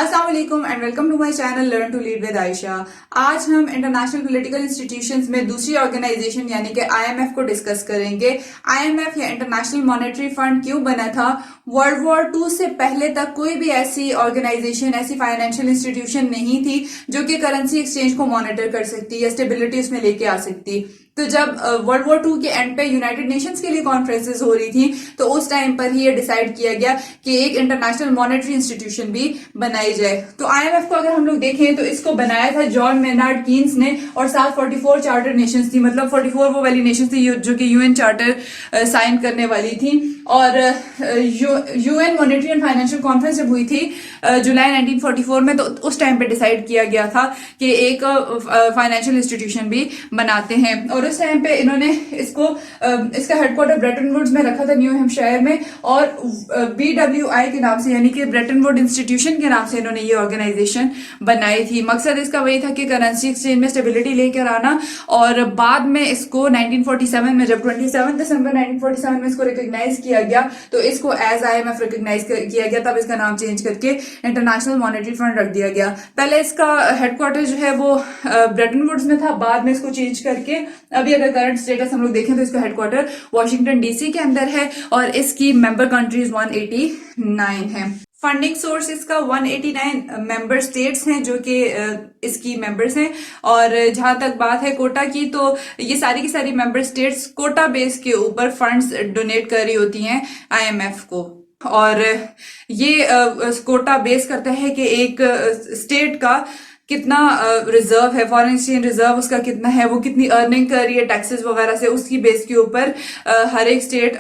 अस्सलाम वालेकुम and welcome to my channel learn to lead with Ayesha. आज हम इंटरनेशनल पॉलिटिकल इंस्टीट्यूशंस में दूसरी ऑर्गेनाइजेशन यानी कि आईएमएफ को डिस्कस करेंगे। आईएमएफ या इंटरनेशनल मॉनेटरी फंड क्यों बना था? वर्ल्ड वॉर 2 से पहले तक कोई भी ऐसी ऑर्गेनाइजेशन, ऐसी फाइनेंशियल इंस्टीट्यूशन नहीं थी जो कि करेंसी एक्सचेंज को मॉनिटर कर सकती या स्टेबिलिटी उसमें लेके आ सकती। तो जब वर्ल्ड वॉर 2 के एंड पे यूनाइटेड नेशंस के लिए कॉन्फ्रेंसेस हो रही थी तो उस टाइम पर ही ये डिसाइड किया गया कि एक इंटरनेशनल मॉनेटरी इंस्टीट्यूशन भी बनाई जाए। तो आईएमएफ को अगर हम लोग देखें तो इसको बनाया था जॉन मेनार्ड कीन्स ने और साथ 44 चार्टर नेशंस थी, मतलब 44 वो वाली नेशंस थी जो कि यूएन चार्टर साइन करने वाली थी। और UN monetary and financial conference जब हुई थी जुलाई 1944 में, तो उस टाइम पे डिसाइड किया गया था कि एक फाइनेंशियल इंस्टीट्यूशन भी बनाते हैं। और उस टाइम पे इन्होंने इसका हेडक्वार्टर ब्रेटन वुड्स में रखा था, न्यू हैम्पशायर में, और BWI के नाम से यानी कि ब्रेटन वुड इंस्टीट्यूशन के नाम से इन्होंने ये ऑर्गेनाइजेशन बनाई थी। मकसद इसका वही था कि करेंसी एक्सचेंज में स्टेबिलिटी लेकर आना। और बाद में इसको 1947 में, जब 27 दिसंबर 1947 में इसको रिकॉग्नाइज किया गया तो इसको एज आईएमएफ रिकॉग्नाइज किया गया। तब इसका नाम चेंज करके इंटरनेशनल मॉनेटरी फंड रख दिया गया। पहले इसका हेडक्वार्टर जो है वो ब्रेटन वुड्स में था, बाद में इसको चेंज करके अभी अगर करंट स्टेटस हम लोग देखें तो इसका हेडक्वार्टर वॉशिंगटन डीसी के अंदर है और इसकी मेंबर कंट्रीज 189 है। फंडिंग सोर्स इसका 189 मेंबर स्टेट्स हैं जो कि इसकी मेंबर्स हैं। और जहां तक बात है कोटा की, तो ये सारी की सारी मेंबर स्टेट्स कोटा बेस के ऊपर फंड्स डोनेट कर रही होती हैं आईएमएफ को। और ये कोटा बेस करता है कि एक स्टेट का कितना रिजर्व है, फॉरेन एक्सचेंज रिजर्व उसका कितना है, वो कितनी अर्निंग कर रही है टैक्सेस वगैरह से, उसकी बेस के ऊपर हर एक स्टेट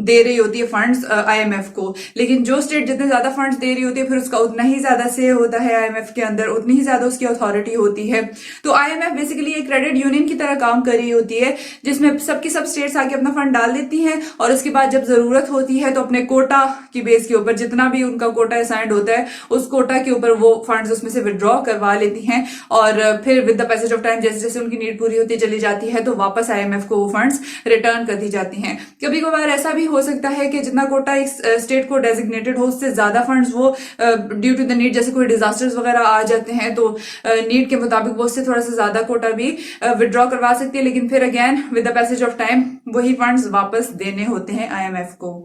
दे रही होती है फंड्स आईएमएफ को। लेकिन जो स्टेट जितने ज्यादा फंड्स दे रही होती है फिर उसका उतना ही ज्यादा से होता है आईएमएफ के अंदर, उतनी ही ज्यादा उसकी अथॉरिटी होती है। तो आईएमएफ बेसिकली एक क्रेडिट यूनियन की तरह काम कर रही होती है जिसमें सबकी सब स्टेट्स आके अपना फंड डाल देती हैं और उसके बाद जब जरूरत होती है तो अपने कोटा की बेस के ऊपर जितना भी उनका कोटा असाइंड होता है उस कोटा के ऊपर वो फंड्स उसमें से विड्रॉ करवा लेती हैं और फिर with the passage of time जैसे जैसे उनकी नीड पूरी होती चली जाती है तो वापस आईएमएफ को वो फंड्स रिटर्न कर दी जाती हैं। कभी कभार ऐसा भी हो सकता है कि जितना कोटा एक स्टेट को डेजिग्नेटेड हो उससे ज्यादा फंड्स वो ड्यू टू द नीड, जैसे कोई डिजास्टर्स वगैरह आ जाते हैं तो नीड के मुताबिक वो उससे थोड़ा सा ज्यादा कोटा भी विड्रॉ करवा सकती है, लेकिन फिर again with the passage of time वही फंड्स वापस देने होते हैं आईएमएफ को।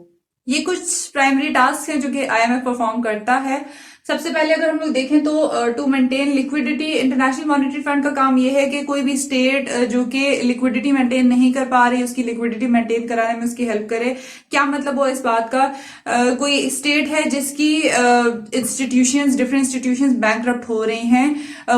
ये कुछ प्राइमरी टास्क हैं जो कि आईएमएफ परफॉर्म करता है। सबसे पहले अगर हम लोग देखें तो to maintain liquidity, international monetary fund का काम यह है कि कोई भी स्टेट जो कि लिक्विडिटी मेंटेन नहीं कर पा रही उसकी लिक्विडिटी मेंटेन कराने में उसकी हेल्प करे। क्या मतलब हो इस बात का? कोई स्टेट है जिसकी इंस्टीट्यूशंस, डिफरेंट इंस्टीट्यूशंस बैंकरप्ट हो रही हैं,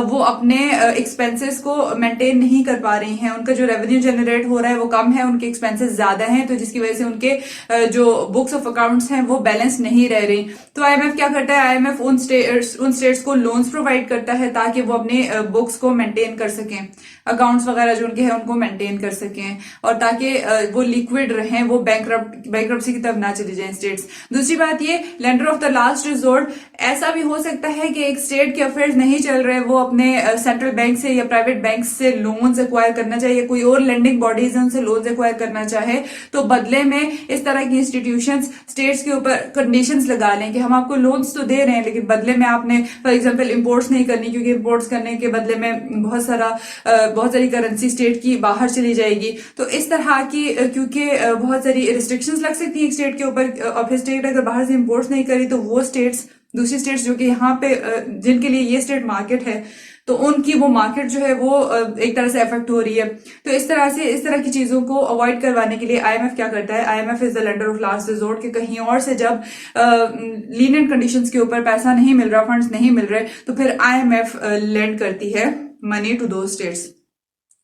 वो अपने एक्सपेंसेस को मेंटेन नहीं कर पा रही हैं, उनका जो रेवेन्यू जनरेट हो रहा है वो कम है, उनके एक्सपेंसेस ज्यादा हैं, तो जिसकी वजह से उनके जो बुक्स ऑफ अकाउंट्स हैं वो बैलेंस नहीं रह रही। तो आईएमएफ क्या करता है? आईएमएफ उन स्टेट्स को लोन्स प्रोवाइड करता है ताकि वो अपने बुक्स को मेंटेन कर सकें, अकाउंट्स वगैरह जो उनके हैं उनको मेंटेन कर सकें और ताकि वो लिक्विड रहें, वो बैंकरप्सी की तरफ ना चली जाएं स्टेट्स। दूसरी बात ये lender of the last resort, ऐसा भी हो सकता है कि एक स्टेट के अफेयर्स नहीं चल रहे, वो अपने सेंट्रल बैंक से या प्राइवेट बैंक से लोन्स एक्वायर करना चाहिए, कोई और लेंडिंग बॉडीज उनसे लोन्स एक्वायर करना चाहे तो बदले में इस तरह की इंस्टीट्यूशंस स्टेट्स के ऊपर कंडीशंस लगा लें कि हम आपको लोन्स तो दे रहे हैं लेकिन बदले में आपने फॉर एग्जांपल इंपोर्ट्स नहीं करनी, क्योंकि इंपोर्ट्स करने के बदले में बहुत सारी करेंसी स्टेट की बाहर चली जाएगी। तो इस तरह की क्योंकि बहुत सारी रिस्ट्रिक्शंस लग सकती है एक स्टेट के ऊपर और फिर स्टेट अगर बाहर से इंपोर्ट्स नहीं करी तो वो स्टेट्स, दूसरी स्टेट्स जो कि यहाँ पे जिनके लिए ये स्टेट मार्केट है तो उनकी वो मार्केट जो है वो एक तरह से अफेक्ट हो रही है। तो इस तरह की चीजों को अवॉइड करवाने के लिए आईएमएफ क्या करता है? IMF is the lender of last resort, कि कहीं और से जब लीनियंट कंडीशंस के ऊपर पैसा नहीं मिल रहा, फंड्स नहीं मिल रहे, तो फिर आईएमएफ लेंड करती है मनी टू दो स्टेट्स।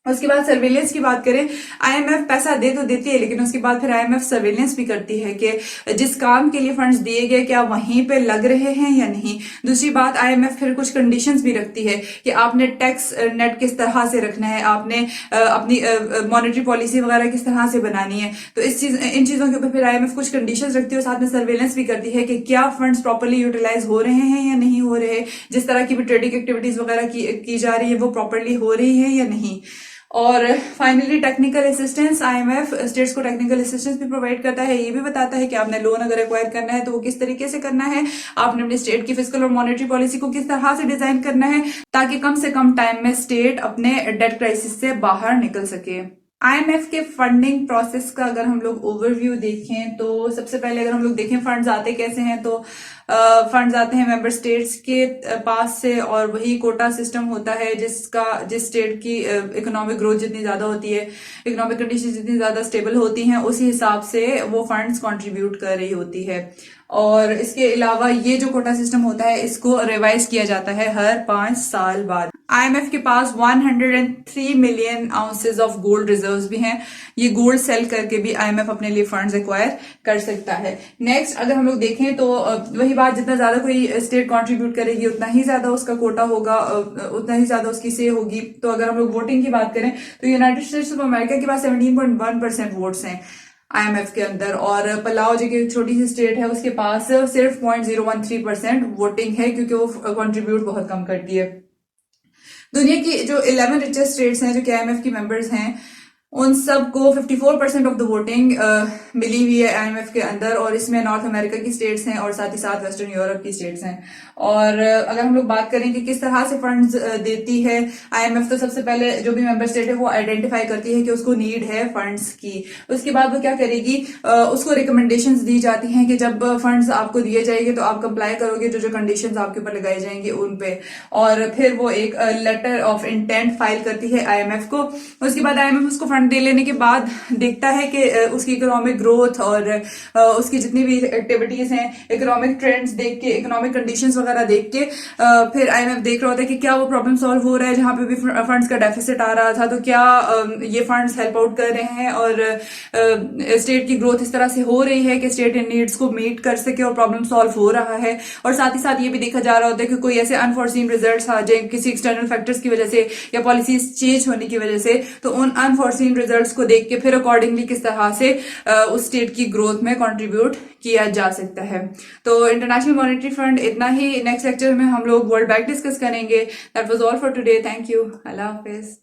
उसके बाद सर्वेलेंस की बात करें, आईएमएफ पैसा दे तो देती है लेकिन उसके बाद फिर आईएमएफ सर्वेलेंस भी करती है कि जिस काम के लिए फंड्स दिए गए क्या वहीं पे लग रहे हैं या नहीं। दूसरी बात, आईएमएफ फिर कुछ कंडीशंस भी रखती है कि आपने टैक्स नेट किस तरह से रखना है, आपने अपनी मॉनेटरी पॉलिसी वगैरह किस तरह से बनानी है। तो इन चीजों के ऊपर फिर आईएमएफ कुछ कंडीशंस रखती है और साथ में सर्वेलेंस भी करती है कि क्या फंड्स प्रॉपरली यूटिलाइज हो रहे हैं या नहीं हो रहे, जिस तरह की भी ट्रेडिंग एक्टिविटीज वगैरह की जा रही है वो प्रॉपरली हो रही है या नहीं। और finally technical assistance, IMF states को टेक्निकल असिस्टेंस भी प्रोवाइड करता है। ये भी बताता है कि आपने लोन अगर एक्वायर करना है तो वो किस तरीके से करना है, आपने अपने स्टेट की फिजिकल और मॉनेटरी पॉलिसी को किस तरह से डिजाइन करना है ताकि कम से कम टाइम में स्टेट अपने डेट क्राइसिस से बाहर निकल सके। आईएमएफ के फंडिंग प्रोसेस का अगर हम लोग ओवरव्यू देखें तो सबसे पहले अगर हम लोग देखें फंड्स आते कैसे हैं, तो फंड्स आते हैं मेंबर स्टेट्स के पास से, और वही कोटा सिस्टम होता है जिस स्टेट की इकोनॉमिक ग्रोथ जितनी ज्यादा होती है, इकोनॉमिक कंडीशन जितनी ज्यादा स्टेबल होती हैं, उसी हिसाब से वो फंड्स कंट्रीब्यूट कर रही होती है। और इसके अलावा ये जो कोटा सिस्टम होता है इसको रिवाइज किया जाता है हर 5 साल बाद। आईएमएफ के पास 103 million ounces of gold reserves भी हैं। ये गोल्ड सेल करके भी आईएमएफ अपने लिए फंड्स एक्वायर कर सकता है। नेक्स्ट अगर हम लोग देखें तो वही बात, जितना ज्यादा कोई स्टेट कंट्रीब्यूट करेगी उतना ही ज्यादा उसका कोटा होगा, उतना ही ज्यादा उसकी से होगी। तो अगर हम लोग वोटिंग की बात करें तो यूनाइटेड स्टेट्स ऑफ अमेरिका के पास 17.1% वोट्स हैं आईएमएफ के अंदर, और पलाव जो कि एक छोटी सी स्टेट है उसके पास सिर्फ 0.013% वोटिंग है, क्योंकि वो कंट्रीब्यूट बहुत कम करती है। दुनिया की जो 11 रिचेस्ट स्टेट्स हैं जो कि आईएमएफ की मेंबर्स हैं, उन सबको 54% ऑफ द वोटिंग मिली हुई है आईएमएफ के अंदर, और इसमें नॉर्थ अमेरिका की स्टेट्स हैं और साथ ही साथ वेस्टर्न यूरोप की स्टेट्स हैं। और अगर हम लोग बात करें कि किस तरह से फंड्स देती है आईएमएफ, तो सबसे पहले जो भी मेंबर स्टेट है वो आइडेंटिफाई करती है कि उसको नीड है फंड्स की। उसके बाद वो क्या करेगी, उसको रिकमेंडेशंस दी जाती हैं कि जब फंड्स आपको दिए जाएंगे तो आप कंप्लाई करोगे जो जो कंडीशंस आपके ऊपर लगाई जाएंगी उन पे, और फिर वो एक लेटर ऑफ इंटेंट फाइल करती है आईएमएफ को। उसके बाद आईएमएफ उसको फंड दे लेने के बाद देखता है कि उसकी इकोनॉमिक ग्रोथ और उसकी जितनी भी एक्टिविटीज हैं, इकोनॉमिक ट्रेंड्स देख के, इकोनॉमिक कंडीशंस वगैरह देख के फिर आईएमएफ देख रहा होता है कि क्या वो प्रॉब्लम सॉल्व हो रहा है, जहां पे भी फंड्स का डेफिसिट आ रहा था तो क्या ये फंड्स हेल्प आउट कर रहे हैं, और स्टेट की ग्रोथ इस तरह से हो रही है कि स्टेट इन नीड्स को मीट कर सके और प्रॉब्लम सॉल्व हो रहा है। और साथ ही साथ ये भी देखा जा रहा होता है कि कोई ऐसे अनफॉर्सीन रिजल्ट्स आ जाए किसी एक्सटर्नल फैक्टर्स की वजह से या पॉलिसीज चेंज होने की वजह से, तो उन अनफॉर्सीन रिजल्ट्स को देख के फिर अकॉर्डिंगली किस तरह से उस स्टेट की ग्रोथ में कंट्रीब्यूट किया जा सकता है। तो इंटरनेशनल मॉनेटरी फंड इतना ही। नेक्स्ट लेक्चर में हम लोग वर्ल्ड बैंक डिस्कस करेंगे। That was all for today. Thank you. Allah Hafiz.